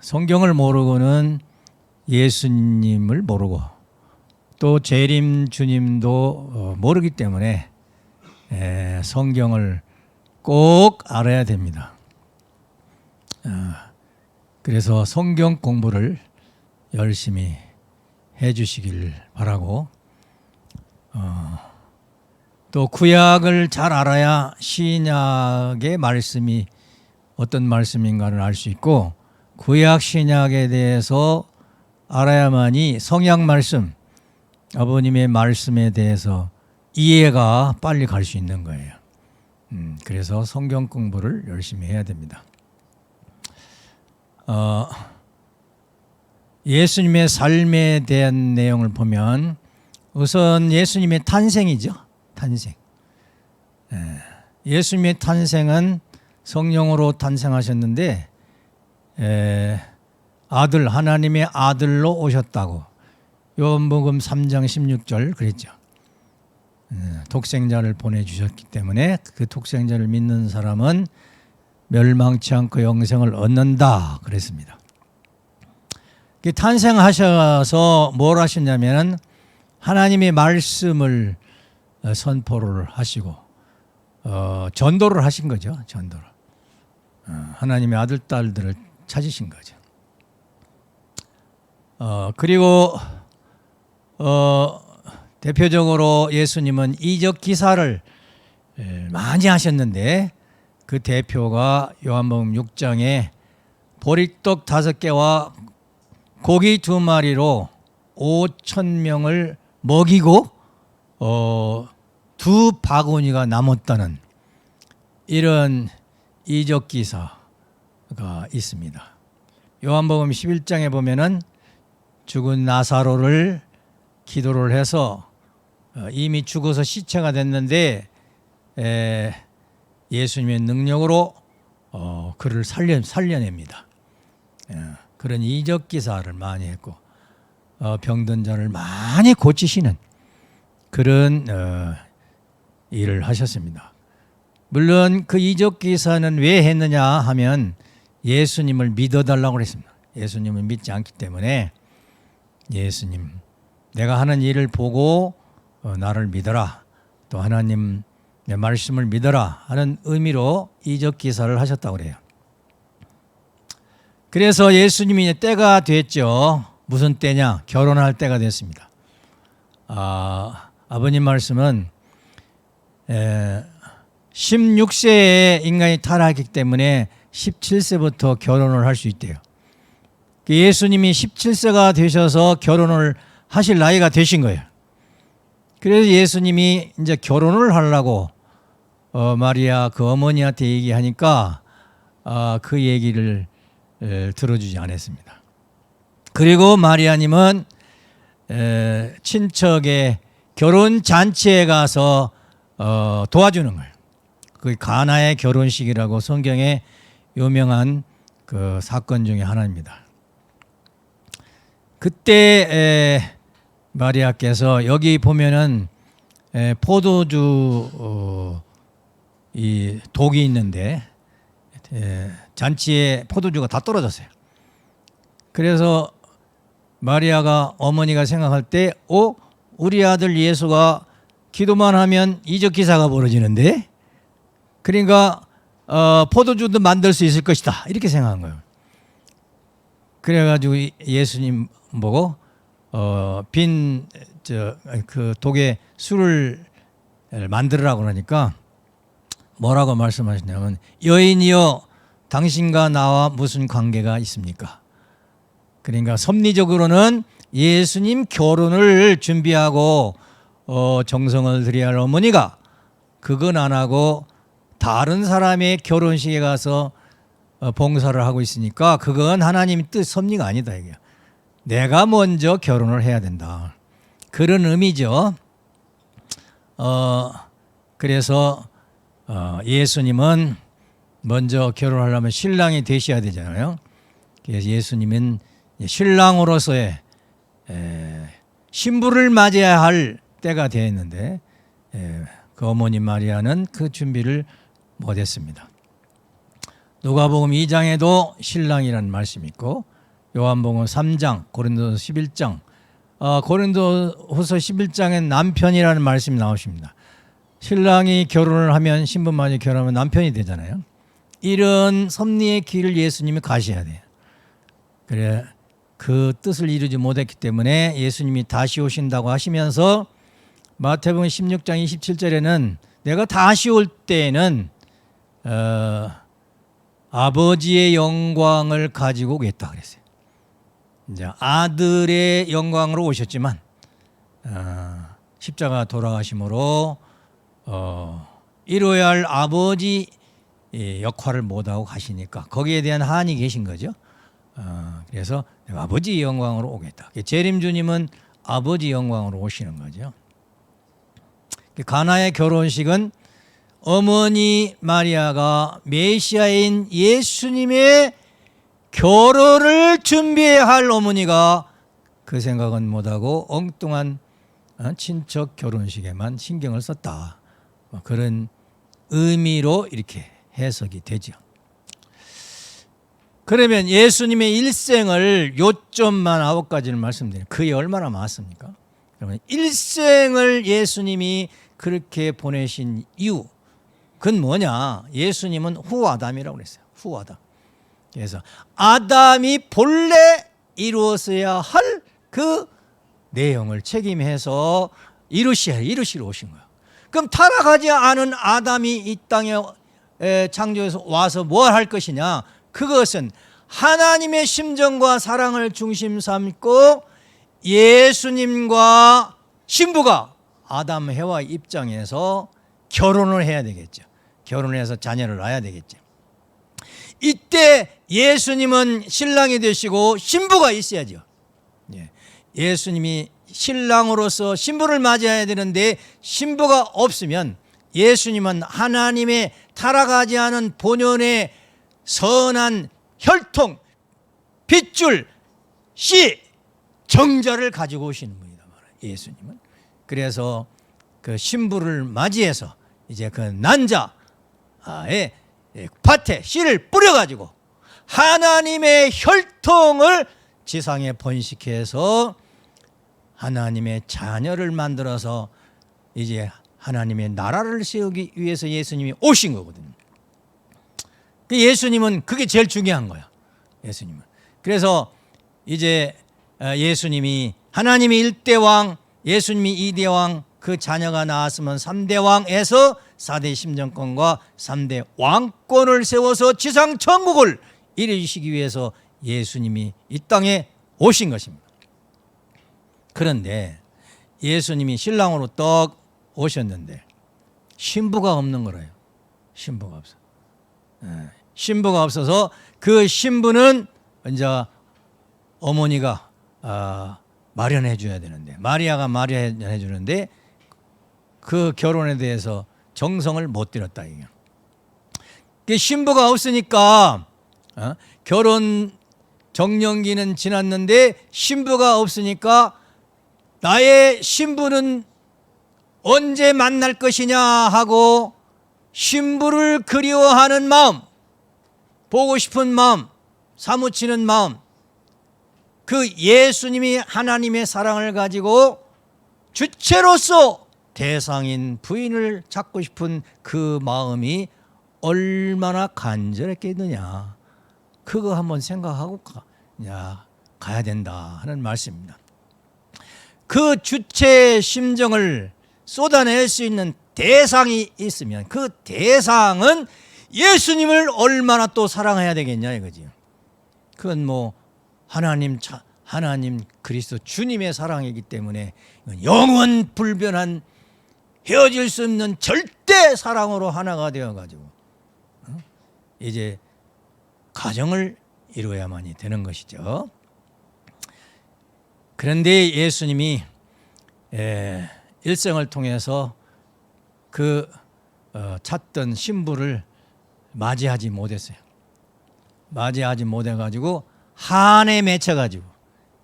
성경을 모르고는 예수님을 모르고 또 재림 주님도 모르기 때문에 성경을 꼭 알아야 됩니다. 그래서 성경 공부를 열심히 해주시길 바라고, 또 구약을 잘 알아야 신약의 말씀이 어떤 말씀인가를 알 수 있고, 구약 신약에 대해서 알아야만이 성약 말씀, 아버님의 말씀에 대해서 이해가 빨리 갈 수 있는 거예요. 그래서 성경 공부를 열심히 해야 됩니다. 예수님의 삶에 대한 내용을 보면 우선 예수님의 탄생이죠. 탄생. 예수님의 탄생은 성령으로 탄생하셨는데 아들, 하나님의 아들로 오셨다고 요한복음 3장 16절 그랬죠. 독생자를 보내주셨기 때문에 그 독생자를 믿는 사람은 멸망치 않고 영생을 얻는다 그랬습니다. 탄생하셔서 뭘 하셨냐면 하나님의 말씀을 선포를 하시고 전도를 하신 거죠. 전도를. 하나님의 아들, 딸들을 찾으신 거죠. 그리고 대표적으로 예수님은 이적 기사를 많이 하셨는데 그 대표가 요한복음 6장에 보리떡 5개와 고기 2마리로 5,000명을 먹이고 2바구니가 남았다는 이런 이적 기사가 있습니다. 요한복음 11장에 보면은 죽은 나사로를 기도를 해서 이미 죽어서 시체가 됐는데 예수님의 능력으로 그를 살려냅니다. 그런 이적 기사를 많이 했고 병든 자를 많이 고치시는 그런 일을 하셨습니다. 물론 그 이적 기사는 왜 했느냐 하면 예수님을 믿어달라고 그랬습니다. 예수님을 믿지 않기 때문에 예수님, 내가 하는 일을 보고 나를 믿어라, 또 하나님 내 말씀을 믿어라 하는 의미로 이적 기사를 하셨다고 그래요. 그래서 예수님이 이제 때가 됐죠. 무슨 때냐? 결혼할 때가 됐습니다. 아버님 말씀은 16세에 인간이 타락했기 때문에 17세부터 결혼을 할 수 있대요. 예수님이 17세가 되셔서 결혼을 하실 나이가 되신 거예요. 그래서 예수님이 이제 결혼을 하려고 마리아 그 어머니한테 얘기하니까 그 얘기를 들어주지 않았습니다. 그리고 마리아님은 친척의 결혼 잔치에 가서 도와주는 거예요. 그 가나의 결혼식이라고 성경에 유명한 그 사건 중에 하나입니다. 그때 마리아께서 여기 보면은 포도주 이 독이 있는데 잔치에 포도주가 다 떨어졌어요. 그래서 마리아가 어머니가 생각할 때 우리 아들 예수가 기도만 하면 이적 기사가 벌어지는데 그러니까 포도주도 만들 수 있을 것이다 이렇게 생각한 거예요. 그래가지고 예수님 보고 그 독에 술을 만들으라고 그러니까 뭐라고 말씀하시냐면 여인이여 당신과 나와 무슨 관계가 있습니까? 그러니까 섭리적으로는 예수님 결혼을 준비하고 정성을 들여야 할 어머니가 그건 안 하고 다른 사람의 결혼식에 가서 봉사를 하고 있으니까 그건 하나님의 뜻 섭리가 아니다 이게. 내가 먼저 결혼을 해야 된다. 그런 의미죠. 그래서 예수님은 먼저 결혼하려면 신랑이 되셔야 되잖아요. 그래서 예수님은 신랑으로서의 신부를 맞이해야 할 때가 되었는데 그 어머니 마리아는 그 준비를 못했습니다. 누가복음 2장에도 신랑이라는 말씀이 있고 요한복음 3장, 고린도서 11장, 고린도후서 11장엔 남편이라는 말씀이 나오십니다. 신랑이 결혼을 하면 신부만이 결혼하면 남편이 되잖아요. 이런 섭리의 길을 예수님이 가셔야 돼요. 그래 그 뜻을 이루지 못했기 때문에 예수님이 다시 오신다고 하시면서 마태복음 16장 27절에는 내가 다시 올 때에는 아버지의 영광을 가지고 오겠다 그랬어요. 이제 아들의 영광으로 오셨지만 십자가 돌아가심으로 이루어야 할 아버지 역할을 못하고 가시니까 거기에 대한 한이 계신 거죠. 그래서 내가 아버지 영광으로 오겠다. 재림주님은 아버지 영광으로 오시는 거죠. 가나의 결혼식은 어머니 마리아가 메시아인 예수님의 결혼을 준비해야 할 어머니가 그 생각은 못하고 엉뚱한 친척 결혼식에만 신경을 썼다. 그런 의미로 이렇게 해석이 되죠. 그러면 예수님의 일생을 요점만 9가지를 말씀드리면 그게 얼마나 많습니까? 그러면 일생을 예수님이 그렇게 보내신 이유, 그건 뭐냐? 예수님은 후아담이라고 그랬어요. 후아담. 그래서 아담이 본래 이루었어야 할 그 내용을 책임해서 이루시러 오신 거예요. 그럼 타락하지 않은 아담이 이 땅에 창조해서 와서 뭘 할 것이냐? 그것은 하나님의 심정과 사랑을 중심 삼고 예수님과 신부가 아담 해와 입장에서 결혼을 해야 되겠죠. 결혼을 해서 자녀를 낳아야 되겠죠. 이때 예수님은 신랑이 되시고 신부가 있어야죠. 예수님이 신랑으로서 신부를 맞이해야 되는데 신부가 없으면 예수님은 하나님의 타락하지 않은 본연의 선한 혈통, 핏줄, 씨, 정자를 가지고 오시는 분이다 말이에요. 예수님은. 그래서 그 신부를 맞이해서 이제 그 난자의 밭에 씨를 뿌려가지고 하나님의 혈통을 지상에 번식해서 하나님의 자녀를 만들어서 이제 하나님의 나라를 세우기 위해서 예수님이 오신 거거든요. 예수님은 그게 제일 중요한 거야. 예수님은. 그래서 이제 예수님이 하나님이 1대 왕, 예수님이 2대 왕, 그 자녀가 나왔으면 3대 왕에서 4대 심정권과 3대 왕권을 세워서 지상 천국을 이루시기 위해서 예수님이 이 땅에 오신 것입니다. 그런데 예수님이 신랑으로 떡 오셨는데 신부가 없는 거래요. 신부가 없어. 신부가 없어서 그 신부는 이제 어머니가 마련해 줘야 되는데 마리아가 마련해 주는데 그 결혼에 대해서 정성을 못 들였다 이게. 신부가 없으니까 결혼 정년기는 지났는데 신부가 없으니까 나의 신부는 언제 만날 것이냐 하고 신부를 그리워하는 마음, 보고 싶은 마음, 사무치는 마음, 그 예수님이 하나님의 사랑을 가지고 주체로서 대상인 부인을 찾고 싶은 그 마음이 얼마나 간절했겠느냐. 그거 한번 생각하고 가야 된다 하는 말씀입니다. 그 주체의 심정을 쏟아낼 수 있는 대상이 있으면 그 대상은 예수님을 얼마나 또 사랑해야 되겠냐 이거지. 그건 뭐 하나님 그리스도 주님의 사랑이기 때문에 영원 불변한 헤어질 수 없는 절대 사랑으로 하나가 되어가지고 이제 가정을 이루어야만이 되는 것이죠. 그런데 예수님이 일생을 통해서 그 찾던 신부를 맞이하지 못했어요. 맞이하지 못해가지고 한에 맺혀가지고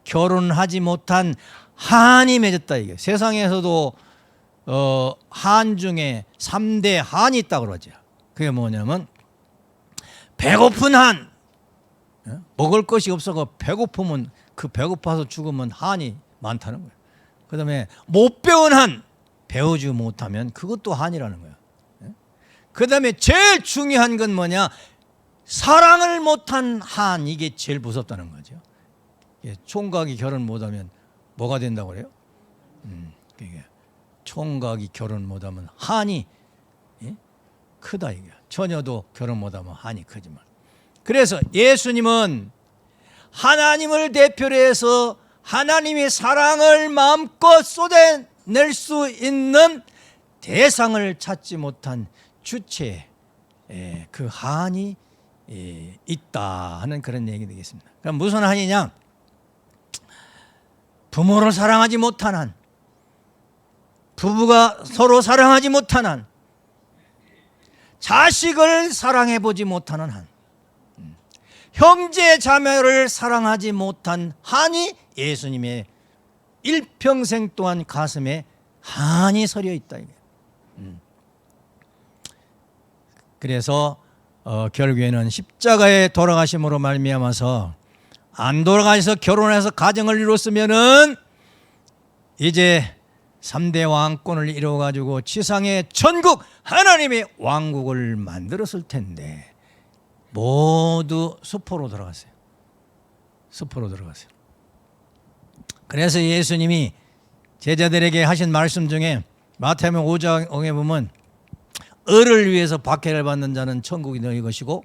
결혼하지 못한 한이 맺었다 이게. 세상에서도 한 중에 3대 한이 있다고 그러죠. 그게 뭐냐면 배고픈 한, 먹을 것이 없어서 배고프면 그 배고파서 죽으면 한이 많다는 거예요. 그 다음에 못 배운 한, 배우지 못하면 그것도 한이라는 거예요. 그 다음에 제일 중요한 건 뭐냐? 사랑을 못한 한, 이게 제일 무섭다는 거죠. 총각이 결혼 못하면 뭐가 된다고 그래요? 그게 총각이 결혼 못하면 한이 크다 이게. 처녀도 결혼 못하면 한이 크지만. 그래서 예수님은 하나님을 대표로 해서 하나님의 사랑을 마음껏 쏟아낼 수 있는 대상을 찾지 못한 주체에 그 한이 있다 하는 그런 얘기 되겠습니다. 그럼 무슨 한이냐? 부모를 사랑하지 못한 한, 부부가 서로 사랑하지 못한 한, 자식을 사랑해보지 못하는 한, 형제 자매를 사랑하지 못한 한이 예수님의 일평생 동안 가슴에 한이 서려 있다. 그래서 결국에는 십자가에 돌아가심으로 말미암아서 안 돌아가셔서 결혼해서 가정을 이뤘으면은 이제 3대 왕권을 이루어가지고 지상의 천국 하나님의 왕국을 만들었을 텐데 모두 수포로 들어갔어요. 수포로 들어갔어요. 그래서 예수님이 제자들에게 하신 말씀 중에 마태복음 5장에 보면 을을 위해서 박해를 받는 자는 천국이 너희 것이고,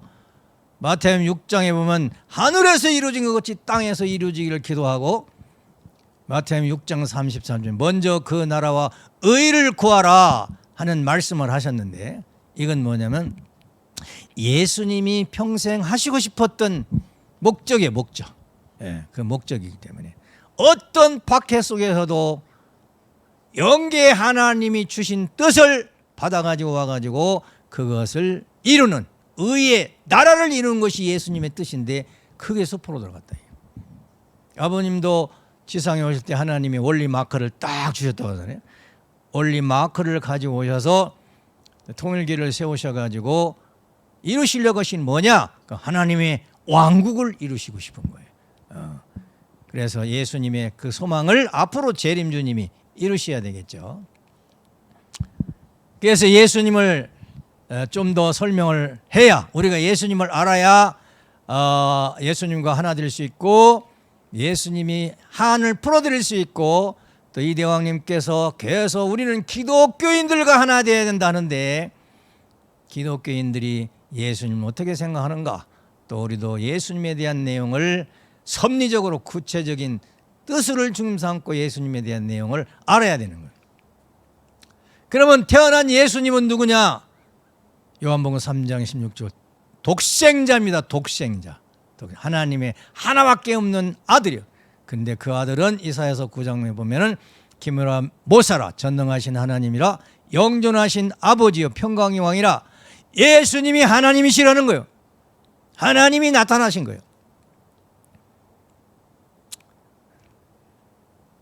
마태복음 6장에 보면 하늘에서 이루어진 것 같이 땅에서 이루어지기를 기도하고, 마태복음 6장 33절 먼저 그 나라와 의를 구하라 하는 말씀을 하셨는데, 이건 뭐냐면 예수님이 평생 하시고 싶었던 목적이에요. 목적. 그 목적이기 때문에 어떤 박해 속에서도 영계 하나님이 주신 뜻을 받아가지고 와가지고 그것을 이루는, 의의 나라를 이루는 것이 예수님의 뜻인데 그게 수포로 들어갔다. 아버님도 지상에 오실 때 하나님이 원리 마크를 딱 주셨다고 하잖아요. 원리 마크를 가지고 오셔서 통일기를 세우셔가지고 이루시려고 하신 뭐냐? 하나님의 왕국을 이루시고 싶은 거예요. 그래서 예수님의 그 소망을 앞으로 재림주님이 이루셔야 되겠죠. 그래서 예수님을 좀 더 설명을 해야, 우리가 예수님을 알아야 예수님과 하나 될 수 있고 예수님이 한을 풀어드릴 수 있고, 또 이대왕님께서 계속 우리는 기독교인들과 하나 되어야 된다는데 기독교인들이 예수님을 어떻게 생각하는가, 또 우리도 예수님에 대한 내용을 섭리적으로 구체적인 뜻을 중심 삼고 예수님에 대한 내용을 알아야 되는 거예요. 그러면 태어난 예수님은 누구냐? 요한복음 3장 16절 독생자입니다. 독생자. 하나님의 하나밖에 없는 아들이요. 근데 그 아들은 이사야서 9장에 보면은 기묘라 모사라 전능하신 하나님이라 영존하신 아버지요 평강의 왕이라, 예수님이 하나님이시라는 거예요. 하나님이 나타나신 거예요.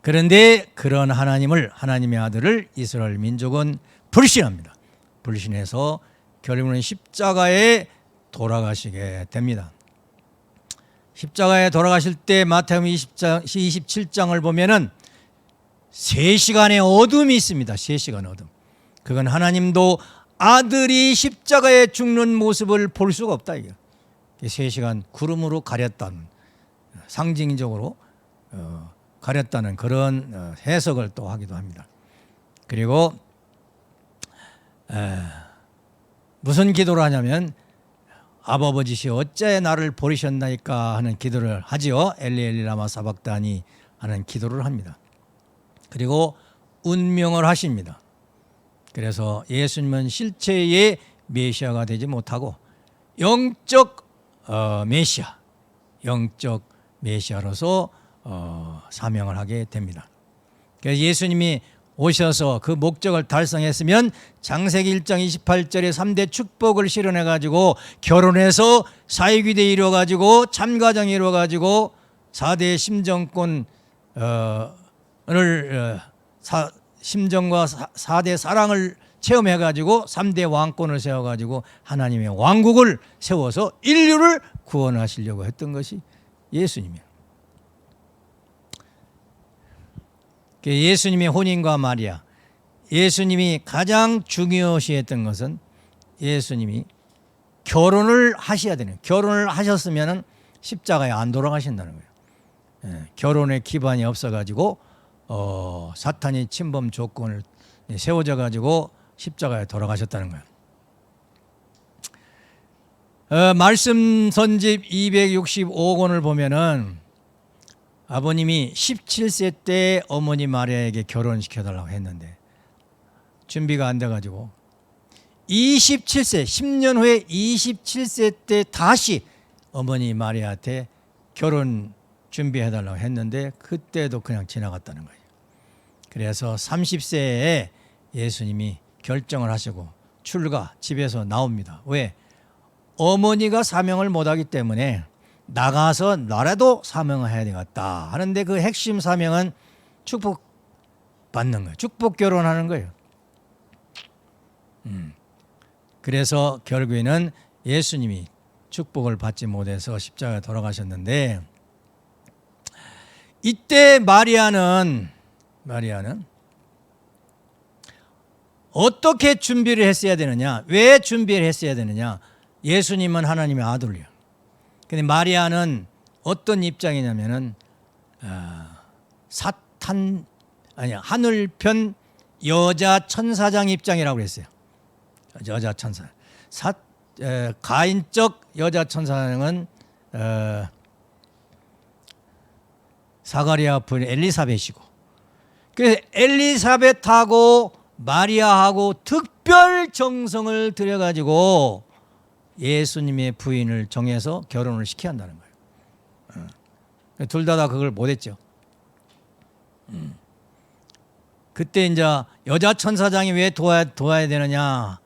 그런데 그런 하나님을, 하나님의 아들을 이스라엘 민족은 불신합니다. 불신해서 결국은 십자가에 돌아가시게 됩니다. 십자가에 돌아가실 때 마태복음 27장을 보면은 3시간의 어둠이 있습니다. 3시간 어둠. 그건 하나님도 아들이 십자가에 죽는 모습을 볼 수가 없다. 이게 3시간 구름으로 가렸다는, 상징적으로 가렸다는 그런 해석을 또 하기도 합니다. 그리고 무슨 기도를 하냐면 아버지시여 어찌 나를 버리셨나이까 하는 기도를 하지요. 엘리 엘리 라마 사박다니 하는 기도를 합니다. 그리고 운명을 하십니다. 그래서 예수님은 실체의 메시아가 되지 못하고 영적 메시아, 영적 메시아로서 사명을 하게 됩니다. 그래서 예수님이 오셔서 그 목적을 달성했으면 창세기 1장 28절에 3대 축복을 실현해가지고 결혼해서 사회귀대 이루어가지고 참가정 이루어가지고 4대 심정권을 심정과 4대 사랑을 체험해가지고 3대 왕권을 세워가지고 하나님의 왕국을 세워서 인류를 구원하시려고 했던 것이 예수님이에요. 예수님의 혼인과 마리아, 예수님이 가장 중요시했던 것은 예수님이 결혼을 하셔야 되는, 결혼을 하셨으면 십자가에 안 돌아가신다는 거예요. 결혼의 기반이 없어가지고 사탄이 침범 조건을 세워져 가지고 십자가에 돌아가셨다는 거예요. 말씀 선집 265권을 보면은 아버님이 17세 때 어머니 마리아에게 결혼시켜달라고 했는데 준비가 안 돼가지고 27세, 10년 후에 27세 때 다시 어머니 마리아한테 결혼 준비해달라고 했는데 그때도 그냥 지나갔다는 거예요. 그래서 30세에 예수님이 결정을 하시고 출가, 집에서 나옵니다. 왜? 어머니가 사명을 못하기 때문에 나가서 나라도 사명을 해야 되겠다 하는데 그 핵심 사명은 축복 받는 거예요. 축복 결혼하는 거예요. 그래서 결국에는 예수님이 축복을 받지 못해서 십자가에 돌아가셨는데 이때 마리아는 어떻게 준비를 했어야 되느냐? 왜 준비를 했어야 되느냐? 예수님은 하나님의 아들이요. 근데 마리아는 어떤 입장이냐면은 하늘편 여자 천사장 입장이라고 그랬어요. 여자 천사. 가인적 여자 천사장은 사가랴 부인 엘리사벳이고, 그래서 엘리사벳하고 마리아하고 특별 정성을 들여가지고 예수님의 부인을 정해서 결혼을 시켜야 한다는 거예요. 둘 다 그걸 못했죠. 그때 이제 여자 천사장이 왜 도와야 되느냐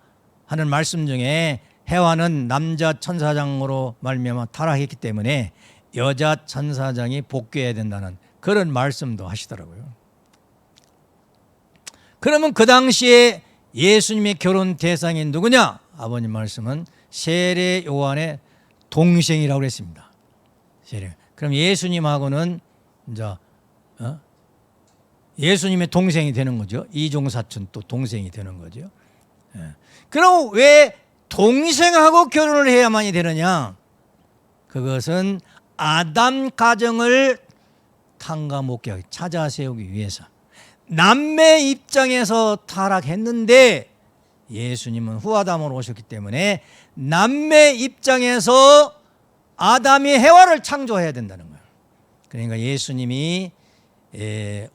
하는 말씀 중에 해와는 남자 천사장으로 말미암아 타락했기 때문에 여자 천사장이 복귀해야 된다는 그런 말씀도 하시더라고요. 그러면 그 당시에 예수님의 결혼 대상이 누구냐? 아버님 말씀은 세례 요한의 동생이라고 그랬습니다. 그럼 예수님하고는 이제 예수님의 동생이 되는 거죠. 이종사촌 또 동생이 되는 거죠. 그럼 왜 동생하고 결혼을 해야만이 되느냐? 그것은 아담 가정을 탕감옥게 찾아 세우기 위해서. 남매 입장에서 타락했는데 예수님은 후아담으로 오셨기 때문에 남매 입장에서 아담이 해와를 창조해야 된다는 거예요. 그러니까 예수님이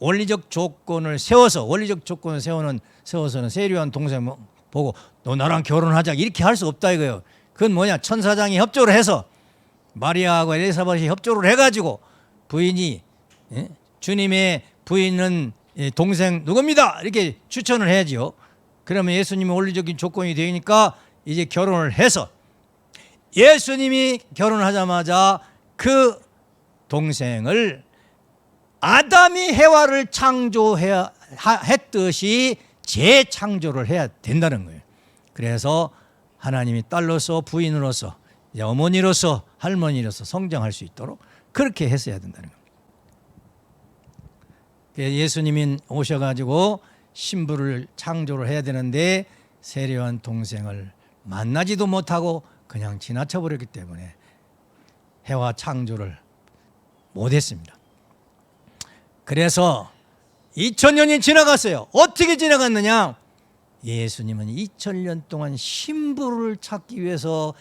원리적 조건을 세워서는 세례요한 동생 보고 너 나랑 결혼하자 이렇게 할 수 없다 이거예요. 그건 뭐냐? 천사장이 협조를 해서 마리아하고 엘리사벳이 협조를 해가지고 부인이 주님의 부인은 동생 누굽니다 이렇게 추천을 해야지요. 그러면 예수님의 원리적인 조건이 되니까 이제 결혼을 해서 예수님이 결혼하자마자 그 동생을 아담이 해와를 창조해야 했듯이 재창조를 해야 된다는 거예요. 그래서 하나님이 딸로서 부인으로서 이제 어머니로서 할머니로서 성장할 수 있도록 그렇게 했어야 된다는 거예요. 예수님이 오셔가지고 신부를 창조를 해야 되는데 세례요한 동생을 만나지도 못하고 그냥 지나쳐 버렸기 때문에 해와 창조를 못했습니다. 그래서 2000년이 지나갔어요. 어떻게 지나갔느냐? 예수님은 2000년 동안 신부를 찾기 위해서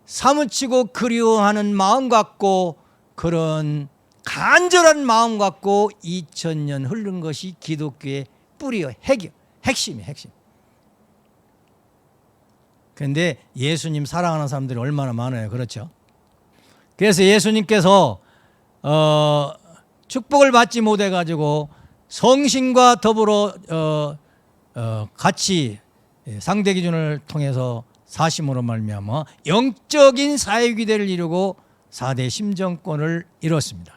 사무치고 그리워하는 마음 갖고 그런 간절한 마음 갖고 2000년 흐른 것이 기독교의 뿌리요, 핵심이에요, 핵심. 그런데 예수님 사랑하는 사람들이 얼마나 많아요. 그렇죠? 그래서 예수님께서 축복을 받지 못해가지고 성신과 더불어 같이 상대 기준을 통해서 사심으로 말미암아 영적인 사회기대를 이루고 4대 심정권을 이뤘습니다.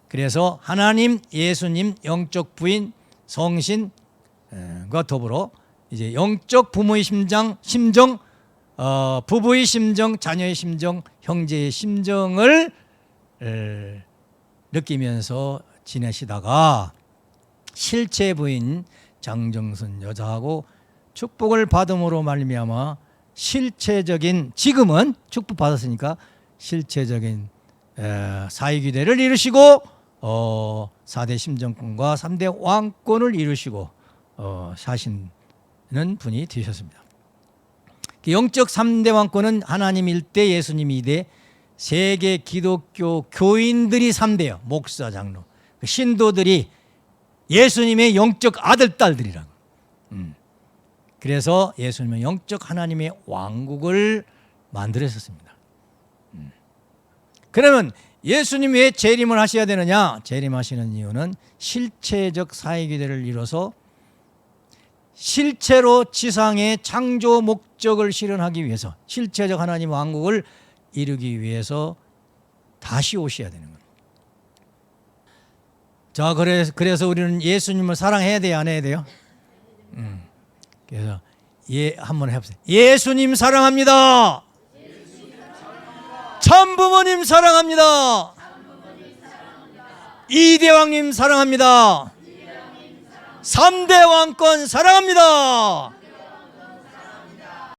그래서 하나님, 예수님, 영적 부인, 성신과 더불어 이제 영적 부모의 심정, 부부의 심정, 자녀의 심정, 형제의 심정을 느끼면서 지내시다가 실체 부인 장정순 여자하고 축복을 받음으로 말미암아 실체적인, 지금은 축복 받았으니까 실체적인 사위기대를 이루시고 4대 심정권과 3대 왕권을 이루시고 사시는 분이 되셨습니다. 영적 3대 왕권은 하나님 1대, 예수님 2대, 세계 기독교 교인들이 3대요. 목사, 장로, 신도들이 예수님의 영적 아들, 딸들이라고. 그래서 예수님은 영적 하나님의 왕국을 만들었었습니다. 그러면 예수님 왜 재림을 하셔야 되느냐? 재림하시는 이유는 실체적 사회기대를 이뤄서 실체로 지상의 창조 목적을 실현하기 위해서, 실체적 하나님 왕국을 이루기 위해서 다시 오셔야 되는 겁니다. 자, 그래서 우리는 예수님을 사랑해야 돼요, 안 해야 돼요? 그래서 한번 해보세요. 예수님 사랑합니다. 참부모님 사랑합니다. 이대왕님 사랑합니다. 3대 왕권 사랑합니다.